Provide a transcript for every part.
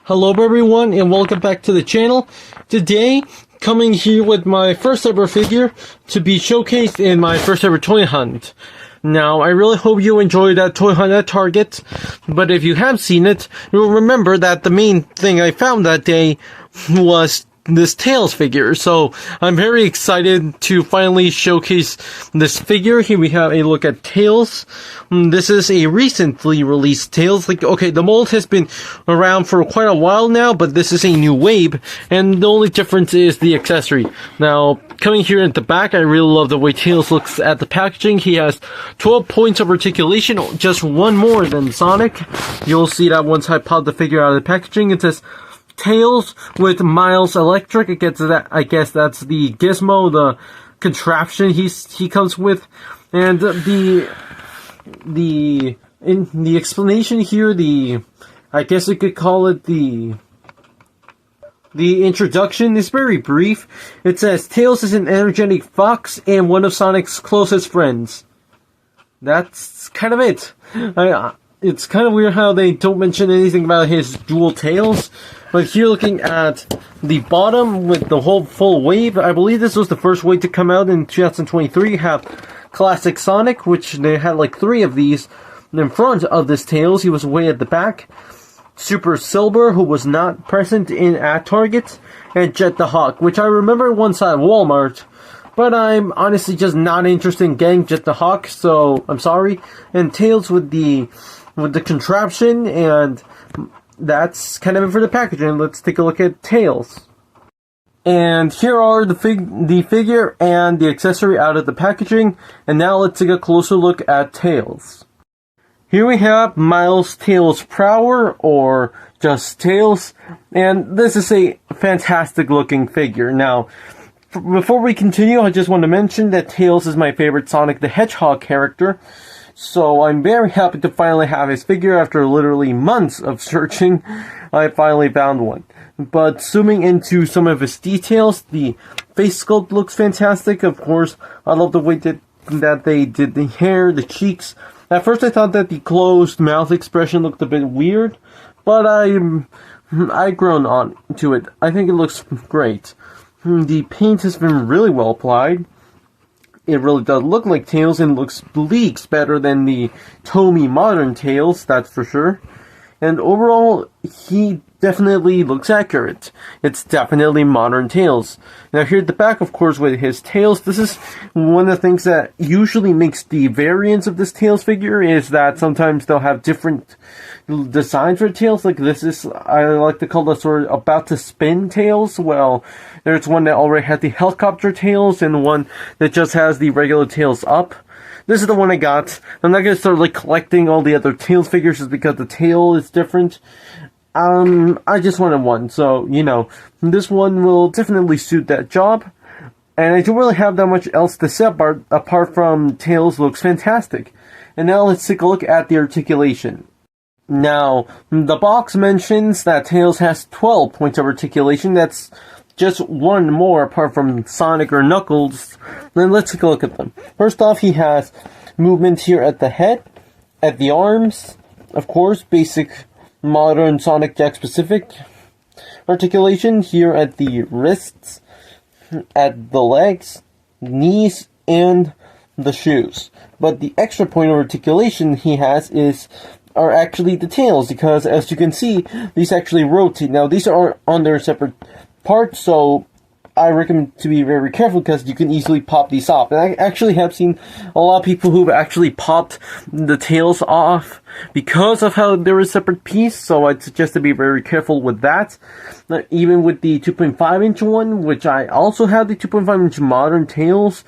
Hello everyone and welcome back to the channel. Today, coming here with my first ever figure to be showcased in my first ever toy hunt. Now, I really hope you enjoyed that toy hunt at Target, but if you have seen it, you'll remember that the main thing I found that day was this Tails figure, so I'm very excited to finally showcase this figure. Here we have a look at Tails. This is a recently released Tails. Okay, the mold has been around for quite a while now, but this is a new wave, and the only difference is the accessory. Now, coming here at the back, I really love the way Tails looks at the packaging. He has 12 points of articulation, just one more than Sonic. You'll see that once I pop the figure out of the packaging. It says Tails with Miles Electric. I guess that's the gizmo, the contraption he comes with, and in the explanation here, I guess you could call it the introduction is very brief. It says Tails is an energetic fox and one of Sonic's closest friends. That's kind of it. It's kind of weird how they don't mention anything about his dual tails. But here, looking at the bottom with the whole full wave, I believe this was the first wave to come out in 2023. You have Classic Sonic, which they had like 3 of these in front of this Tails. He was way at the back. Super Silver, who was not present at Target, and Jet the Hawk, which I remember once at Walmart. But I'm honestly just not interested in getting Jet the Hawk, so I'm sorry. And Tails with the contraption, and that's kind of it for the packaging. Let's take a look at Tails. And here are the figure and the accessory out of the packaging. And now let's take a closer look at Tails. Here we have Miles Tails Prower, or just Tails. And this is a fantastic looking figure. Now, before we continue, I just want to mention that Tails is my favorite Sonic the Hedgehog character. So I'm very happy to finally have his figure after literally months of searching. I finally found one. But zooming into some of his details, the face sculpt looks fantastic. Of course, I love the way that they did the hair, the cheeks. At first I thought that the closed mouth expression looked a bit weird, but I've grown on to it. I think it looks great. The paint has been really well applied. It really does look like Tails and leaks better than the Tomy modern Tails, that's for sure. And overall, he definitely looks accurate. It's definitely modern Tails. Now here at the back, of course, with his tails, this is one of the things that usually makes the variants of this Tails figure, is that sometimes they'll have different designs for tails. Like this is, I like to call this sort of about to spin Tails. Well, there's one that already had the helicopter tails and one that just has the regular tails up. This is the one I got. I'm not going to start collecting all the other Tails figures just because the tail is different. I just wanted one, so, this one will definitely suit that job. And I don't really have that much else to say apart from Tails looks fantastic. And now let's take a look at the articulation. Now, the box mentions that Tails has 12 points of articulation. That's just one more apart from Sonic or Knuckles. Then let's take a look at them. First off, he has movement here at the head, at the arms, of course, basic modern Sonic Jakks specific articulation here at the wrists, at the legs, knees, and the shoes. But the extra point of articulation he has are actually the tails, because as you can see, these actually rotate. Now these are on their separate parts, so I recommend to be very careful because you can easily pop these off. And I actually have seen a lot of people who've actually popped the tails off because of how they're a separate piece, so I'd suggest to be very careful with that. Even with the 2.5 inch one, which I also have the 2.5 inch modern tails.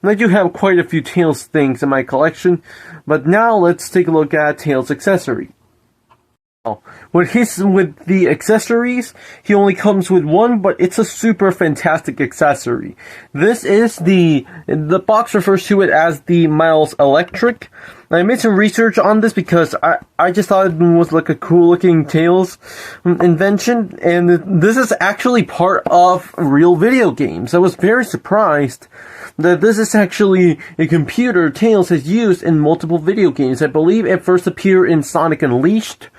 And I do have quite a few Tails things in my collection, but now let's take a look at Tails accessory. With the accessories, he only comes with one, but it's a super fantastic accessory. This is the box refers to it as the Miles Electric. I made some research on this because I just thought it was like a cool looking Tails invention, and this is actually part of real video games. I was very surprised that this is actually a computer Tails has used in multiple video games. I believe it first appeared in Sonic Unleashed.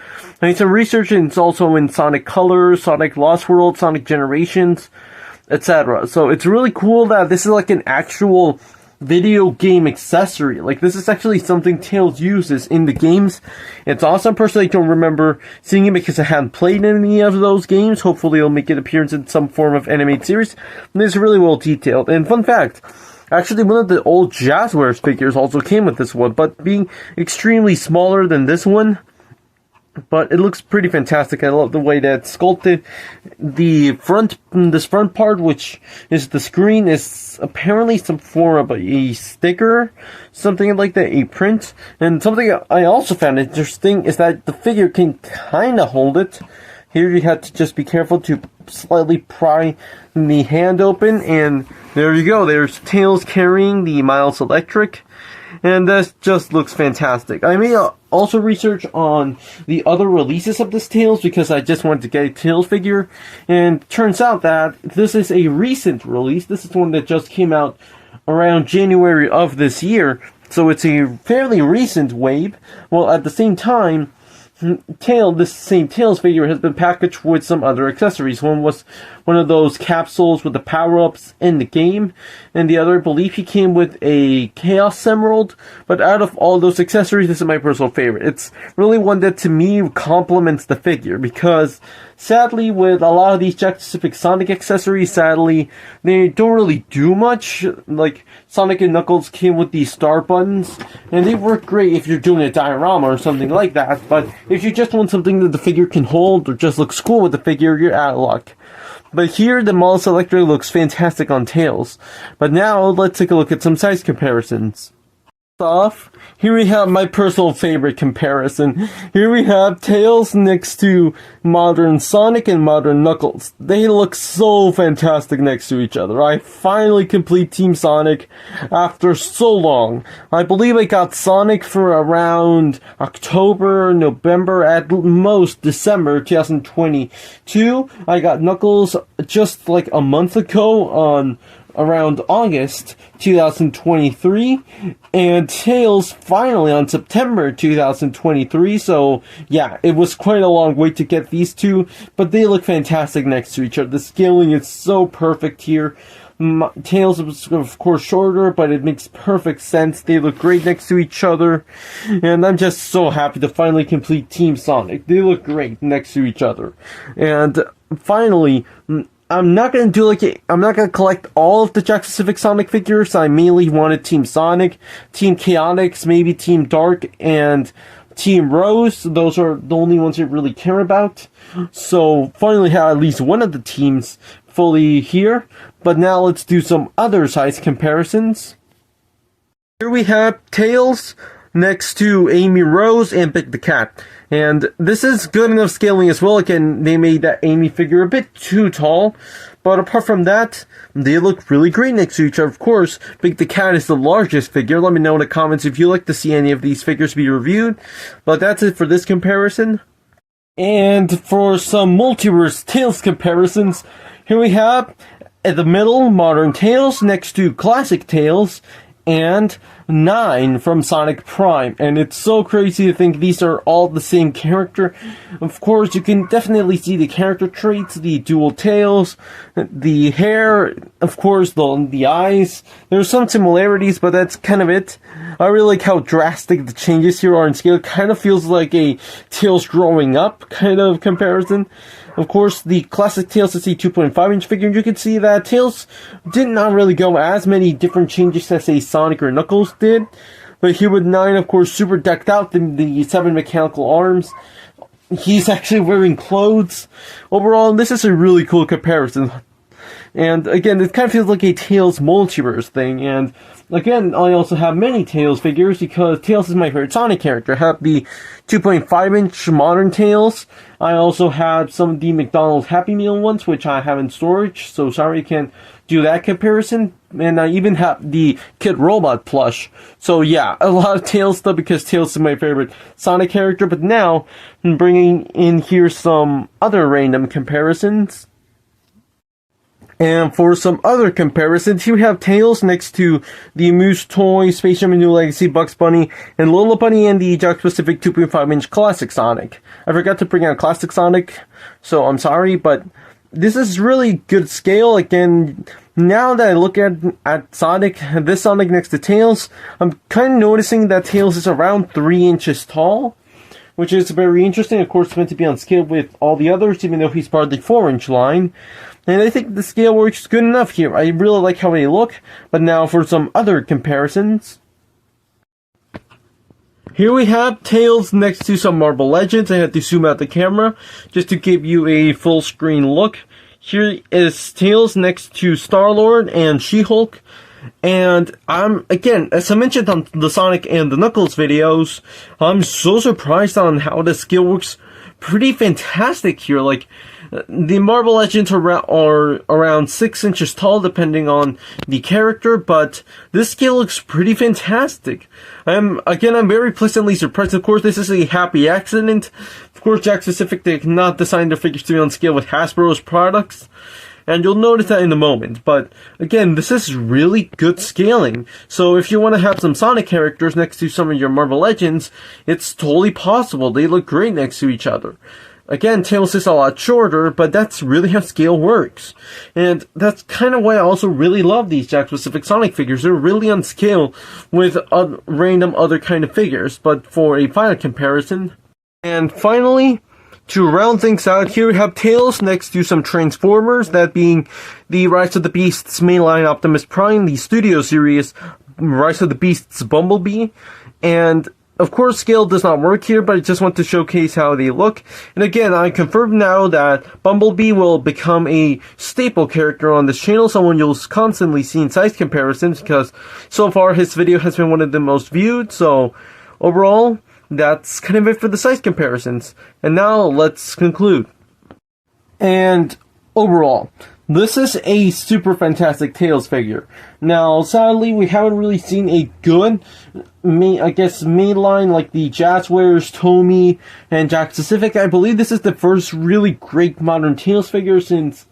I did some research, and it's also in Sonic Colors, Sonic Lost World, Sonic Generations, etc. So it's really cool that this is like an actual video game accessory. Like, this is actually something Tails uses in the games. It's awesome. Personally, I don't remember seeing it because I haven't played any of those games. Hopefully it'll make an appearance in some form of animated series. And it's really well detailed. And fun fact, actually one of the old Jazzwares figures also came with this one, but being extremely smaller than this one. But it looks pretty fantastic. I love the way that sculpted. This front part, which is the screen, is apparently some form of a sticker, something like that, a print. And something I also found interesting is that the figure can kind of hold it. Here you have to just be careful to slightly pry the hand open, and there you go. There's Tails carrying the Miles Electric. And this just looks fantastic. I made also research on the other releases of this Tails because I just wanted to get a Tails figure. And turns out that this is a recent release. This is one that just came out around January of this year. So it's a fairly recent wave. Well, at the same time, this same Tails figure has been packaged with some other accessories. One was one of those capsules with the power-ups in the game, and the other, I believe he came with a Chaos Emerald. But out of all those accessories, this is my personal favorite. It's really one that, to me, complements the figure, because sadly, with a lot of these Jakks-specific Sonic accessories, sadly, they don't really do much. Like, Sonic and Knuckles came with these star buttons, and they work great if you're doing a diorama or something like that, but if you just want something that the figure can hold, or just looks cool with the figure, you're out of luck. But here, the Miles Electric looks fantastic on Tails. But now, let's take a look at some size comparisons. Off, here we have my personal favorite comparison. Here we have Tails next to modern Sonic and modern Knuckles. They look so fantastic next to each other. I finally complete Team Sonic after so long. I believe I got Sonic for around October, November, at most December 2022. I got Knuckles just like a month ago on around August 2023, and Tails finally on September 2023, so yeah, it was quite a long wait to get these two, but they look fantastic next to each other. The scaling is so perfect here. Tails is of course shorter, but it makes perfect sense. They look great next to each other, and I'm just so happy to finally complete Team Sonic. They look great next to each other. And finally, I'm not going to collect all of the Jakks-specific Sonic figures. I mainly wanted Team Sonic, Team Chaotix, maybe Team Dark, and Team Rose. Those are the only ones I really care about. So, finally have at least one of the teams fully here. But now let's do some other size comparisons. Here we have Tails next to Amy Rose and Big the Cat. And this is good enough scaling as well. Again, they made that Amy figure a bit too tall. But apart from that, they look really great next to each other. Of course, Big the Cat is the largest figure. Let me know in the comments if you'd like to see any of these figures be reviewed. But that's it for this comparison. And for some Multiverse Tails comparisons, here we have, at the middle, Modern Tails next to Classic Tails, and 9 from Sonic Prime. And it's so crazy to think these are all the same character. Of course, you can definitely see the character traits, the dual tails, the hair, of course, the eyes. There's some similarities, but that's kind of it. I really like how drastic the changes here are in scale. It kind of feels like a Tails growing up kind of comparison. Of course, the classic Tails is a 2.5-inch figure, and you can see that Tails did not really go as many different changes as, say, Sonic or Knuckles did. But here with 9, of course, super decked out, the 7 mechanical arms. He's actually wearing clothes. Overall, this is a really cool comparison. And again, it kind of feels like a Tails multiverse thing. And again, I also have many Tails figures because Tails is my favorite Sonic character. I have the 2.5-inch modern Tails. I also have some of the McDonald's Happy Meal ones, which I have in storage, so sorry I can't do that comparison. And I even have the Kid Robot plush. So yeah, a lot of Tails stuff because Tails is my favorite Sonic character. But now, I'm bringing in here some other random comparisons. And for some other comparisons, here we have Tails next to the Moose Toy, Space Jam: A New Legacy, Bugs Bunny, and Lola Bunny, and the Jakks Pacific 2.5-inch Classic Sonic. I forgot to bring out Classic Sonic, so I'm sorry, but this is really good scale. Again, now that I look at Sonic, this Sonic next to Tails, I'm kind of noticing that Tails is around 3 inches tall, which is very interesting. Of course, it's meant to be on scale with all the others, even though he's part of the 4-inch line. And I think the scale works good enough here. I really like how they look. But now for some other comparisons. Here we have Tails next to some Marvel Legends. I had to zoom out the camera just to give you a full screen look. Here is Tails next to Star-Lord and She-Hulk. And again, as I mentioned on the Sonic and the Knuckles videos, I'm so surprised on how the scale works. Pretty fantastic here. Like, the Marvel Legends are around 6 inches tall, depending on the character, but this scale looks pretty fantastic. I'm very pleasantly surprised. Of course, this is a happy accident. Of course, Jakks Pacific did not design their figures to be on scale with Hasbro's products, and you'll notice that in a moment. But again, this is really good scaling. So if you want to have some Sonic characters next to some of your Marvel Legends, it's totally possible. They look great next to each other. Again, Tails is a lot shorter, but that's really how scale works. And that's kind of why I also really love these Jakks Pacific Sonic figures. They're really on scale with random other kind of figures, but for a final comparison. And finally, to round things out, here we have Tails next to some Transformers, that being the Rise of the Beasts mainline Optimus Prime, the Studio Series Rise of the Beasts Bumblebee, and of course, scale does not work here, but I just want to showcase how they look. And again, I confirm now that Bumblebee will become a staple character on this channel, someone you'll constantly see in size comparisons, because so far his video has been one of the most viewed. So overall, that's kind of it for the size comparisons. And now let's conclude. And overall, this is a super fantastic Tails figure. Now, sadly, we haven't really seen a good, mainline like the Jazzwares, Tomy, and Jakks Pacific. I believe this is the first really great modern Tails figure since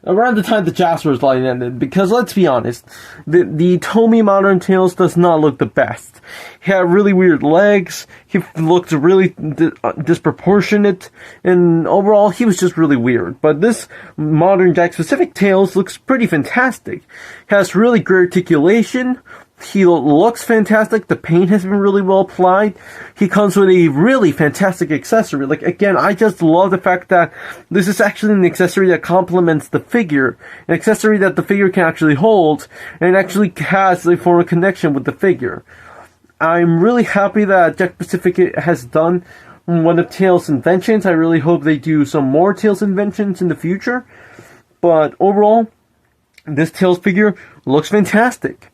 around the time the Jazzwares line ended. Because let's be honest, the Tomy modern Tails does not look the best. He had really weird legs, he looked really disproportionate, and overall he was just really weird. But this modern Jakks Pacific Tails looks pretty fantastic. He has really great articulation, he looks fantastic, the paint has been really well applied, he comes with a really fantastic accessory. Like, again, I just love the fact that this is actually an accessory that complements the figure, an accessory that the figure can actually hold, and actually has a form of connection with the figure. I'm really happy that Jakks Pacific has done one of Tails' inventions. I really hope they do some more Tails inventions in the future. But overall, this Tails figure looks fantastic.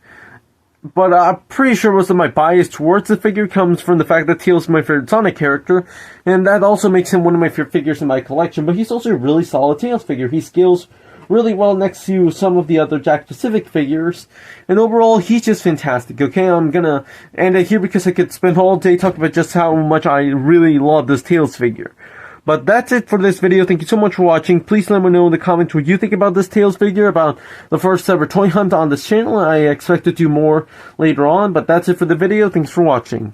But I'm pretty sure most of my bias towards the figure comes from the fact that Tails is my favorite Sonic character, and that also makes him one of my favorite figures in my collection. But he's also a really solid Tails figure. He scales really well next to some of the other Jakks Pacific figures, and overall, he's just fantastic. Okay, I'm gonna end it here because I could spend all day talking about just how much I really love this Tails figure. But that's it for this video. Thank you so much for watching. Please let me know in the comments what you think about this Tails figure, about the first ever toy hunt on this channel. I expect to do more later on, but that's it for the video. Thanks for watching.